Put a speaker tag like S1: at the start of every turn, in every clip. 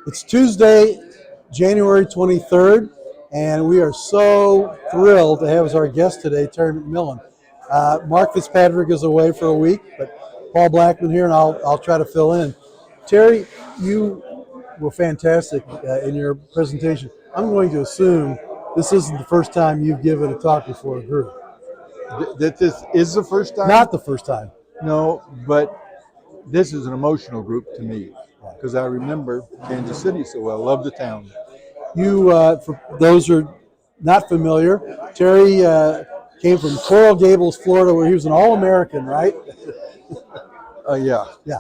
S1: It's Tuesday, January 23rd, and we are so thrilled to have as our guest today, Terry McMillan. Mark Fitzpatrick is away for a week, but Paul Blackman here, and I'll try to fill in. Terry, you were fantastic in your presentation. I'm going to assume this isn't the first time you've given a talk before a group.
S2: That this is the first time?
S1: Not the first time.
S2: No, but this is an emotional group to me because I remember Kansas City so well. I love the town.
S1: You, for those who are not familiar, Terry came from Coral Gables, Florida, where he was an All-American, right?
S2: Yeah.
S1: Yeah.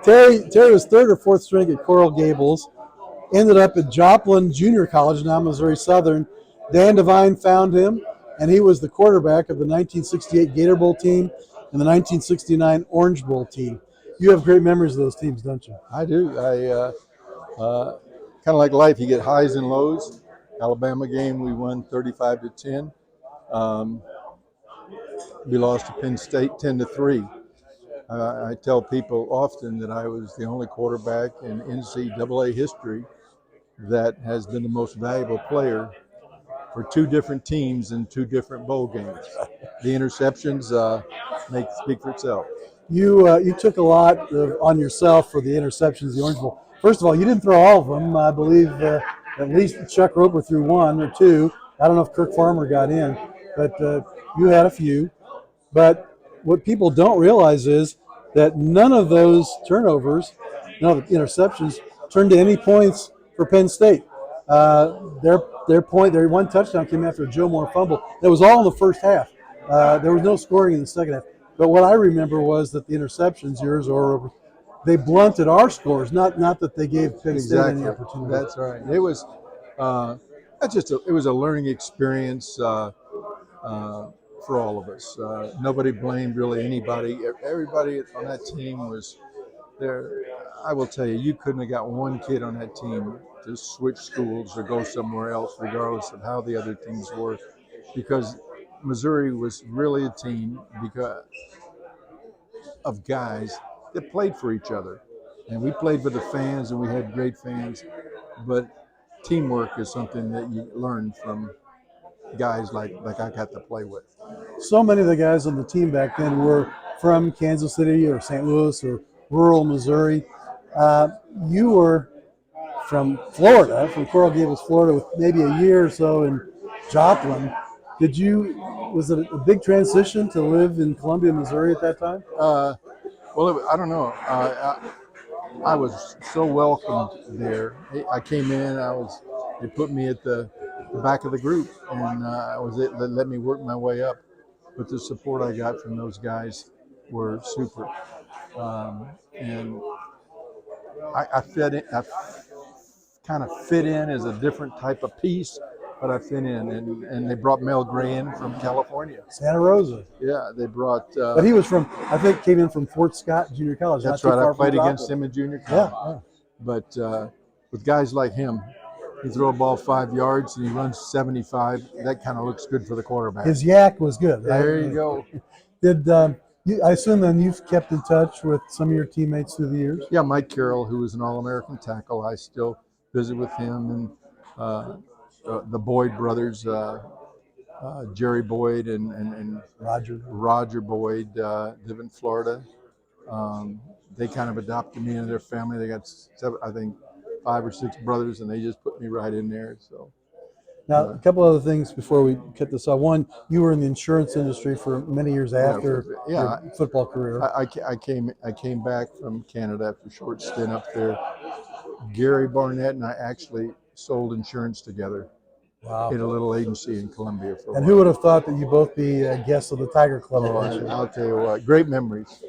S1: Terry was third or fourth string at Coral Gables. Ended up at Joplin Junior College, now Missouri Southern. Dan Devine found him, and he was the quarterback of the 1968 Gator Bowl team and the 1969 Orange Bowl team. You have great memories of those teams, don't you?
S2: I do. Kind of like life, you get highs and lows. Alabama game, we won 35-10. We lost to Penn State 10-3. I tell people often that I was the only quarterback in NCAA history that has been the most valuable player for two different teams in two different bowl games. The interceptions speak for itself.
S1: You took a lot on yourself for the interceptions, the Orange Bowl. First of all, you didn't throw all of them. I believe at least Chuck Roper threw one or two. I don't know if Kirk Farmer got in, but you had a few. But what people don't realize is that none of those turnovers, none of the interceptions, turned to any points for Penn State. Their one touchdown came after a Joe Moore fumble. That was all in the first half. There was no scoring in the second half. But what I remember was that the interceptions, yours or they blunted our scores. Not that they gave Penn State any opportunity.
S2: That's right. It was it was a learning experience for all of us. Nobody blamed really anybody. Everybody on that team was there. I will tell you, you couldn't have got one kid on that team to switch schools or go somewhere else, regardless of how the other teams were, because Missouri was really a team because of guys that played for each other. And we played for the fans, and we had great fans. But teamwork is something that you learn from guys like I got to play with.
S1: So many of the guys on the team back then were from Kansas City or St. Louis or rural Missouri. You were from Florida, from Coral Gables, Florida, with maybe a year or so in Joplin. Was it a big transition to live in Columbia, Missouri at that time?
S2: I don't know. I was so welcomed there. I came in. They put me at the back of the group, and they let me work my way up. But the support I got from those guys were super, and I fit in. I kind of fit in as a different type of piece, but I fit in, and they brought Mel Gray in from California,
S1: Santa Rosa.
S2: Yeah, they brought.
S1: But he was from, I think, came in from Fort Scott Junior College.
S2: That's right. I played against him in junior college.
S1: Yeah.
S2: But with guys like him, you throw a ball 5 yards and he runs 75. That kind of looks good for the quarterback.
S1: His yak was good. Right?
S2: There you go.
S1: I assume then you've kept in touch with some of your teammates through the years?
S2: Yeah, Mike Carroll, who was an All-American tackle. I still visit with him, and the Boyd brothers, Jerry Boyd and Roger Boyd, live in Florida. They kind of adopted me into their family. They got I think 5 or 6 brothers, and they just put me right in there. So
S1: now, a couple other things before we cut this off. One, you were in the insurance industry for many years after your football career.
S2: I came back from Canada after a short stint up there. Gary Barnett and I actually sold insurance together.
S1: Wow.
S2: In a little agency in Columbia.
S1: And who would have thought that you both be guests of the Tiger Club?
S2: I'll tell you what, great memories.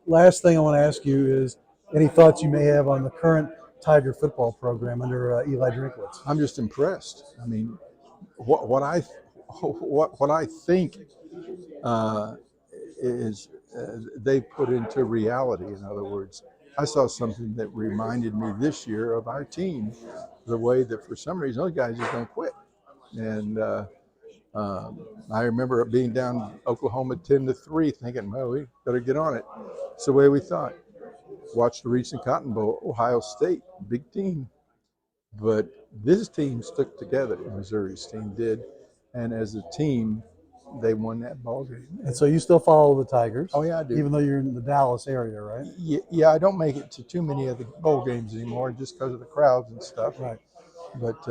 S1: Last thing I want to ask you is any thoughts you may have on the current Tiger football program under Eli Drinkwitz?
S2: I'm just impressed. I mean, what I think is they put into reality. In other words, I saw something that reminded me this year of our team, the way that for some reason those guys just don't quit. And I remember being down Oklahoma 10-3, thinking, well, we better get on it. It's the way we thought. watched the recent Cotton Bowl, Ohio State, big team. But this team stuck together. Missouri's team did. And as a team, they won that ball game.
S1: And so you still follow the Tigers?
S2: Oh, yeah, I do.
S1: Even though you're in the Dallas area, right?
S2: Yeah, I don't make it to too many of the bowl games anymore just because of the crowds and stuff.
S1: Right.
S2: But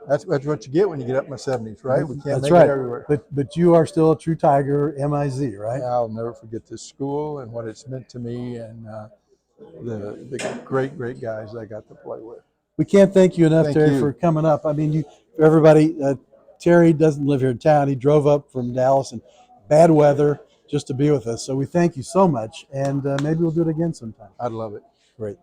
S2: that's what you get when you get up in the 70s, right? We can't
S1: That's
S2: make
S1: right.
S2: it everywhere.
S1: But you are still a true Tiger, MIZ, right?
S2: I'll never forget this school and what it's meant to me, and the great guys I got to play with.
S1: We can't thank you enough,
S2: Thank
S1: Terry,
S2: you.
S1: for coming up. I mean, for everybody, Terry doesn't live here in town. He drove up from Dallas in bad weather just to be with us. So we thank you so much, and maybe we'll do it again sometime.
S2: I'd love it.
S1: Great.